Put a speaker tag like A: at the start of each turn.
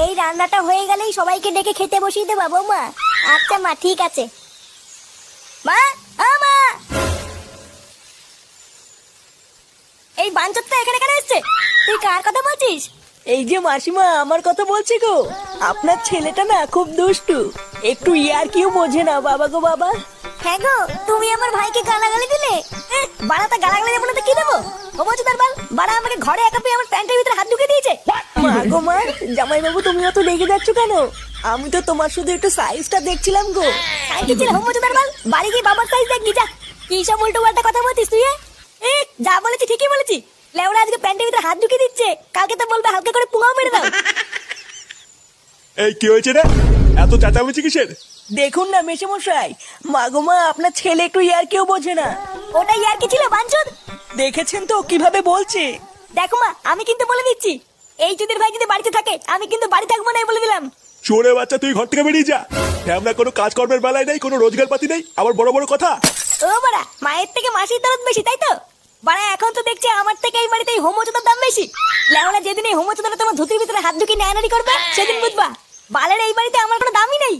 A: এই রান্নাটা হয়ে গেলেই সবাইকে ডেকে খেতে বসিয়ে দেবা বৌমা। আচ্ছা মা, ঠিক আছে। মা, ও মা, এই বাঞ্চতটা এখানে কেন এসছে? তুই কার কথা বলছিস?
B: এই যে মাসিমা, আমার কথা বলছি গো। আপনার ছেলেটা না খুব দুষ্টু, একটু ইয়ার কিউ বোঝে না বাবা গো বাবা।
A: হ্যাঁ গো, তুমি আমার ভাইকে গালাগালি দিলে। বাড়াটা গালাগালি দেবো না তো কি দেবো? ও বলছো তার বাল, বাড়া আমাকে ঘরে একা পেয়ে আমার প্যান্টের ভিতরে হাত ঢুকে দিয়েছে।
B: মা গো মা, জামাই বাবু তুমি অত রেগে যাচ্ছ কেন? আমি তো তোমার শুধু একটু সাইজটা দেখছিলাম গো।
A: সাইকেল ছিল হোম তার বাল, বাড়ি গিয়ে বাবার সাইজ দেখবি যা। কি সব উল্টো পাল্টা কথা বলছিস তুই? যা বলেছি ঠিকই বলেছি। লেওড়া আজকে প্যান্টের ভিতরে হাত ঢুকে দিচ্ছে, কালকে তো বলবে হালকা করে পুঙাও মেরে দাও।
C: এই কি হয়েছে রে? এত চেঁচামেচি কিসের?
B: দেখুন না মেশামশাই, মা গো মা, আপনার ছেলে একটু ইয়ার কিউ বোঝে না।
A: ওটাই আর কি ছিল বাঞ্চদ?
B: দেখেছেন তো কিভাবে বলছে।
A: দেখো মা, আমি কিন্তু বলে দিচ্ছি, এই চুদির ভাই যদি বাড়িতে থাকে আমি কিন্তু বাড়ি থাকবো না, বলে দিলাম।
C: চোরে বাচ্চা, তুই ঘর থেকে বেরিয়ে যা। আমরা কোনো কাজকর্মের বেলায় নেই, কোনো রোজগার পাতি নেই, আবার বড় বড় কথা।
A: ও বাড়া, মায়ের থেকে মাসির দরদ বেশি, তাই তো? বাড়া এখন তো দেখছি আমার থেকে এই বাড়িতে এই হোমোচোদার দাম বেশি। লেওড়া যেদিন এই হোমোচোদাটা তোমার ধুতির ভিতরে হাত ঢুকিয়ে নেয়ানারি করবে সেদিন বুঝবা বালের এই বাড়িতে আমার কোনো দামই নেই।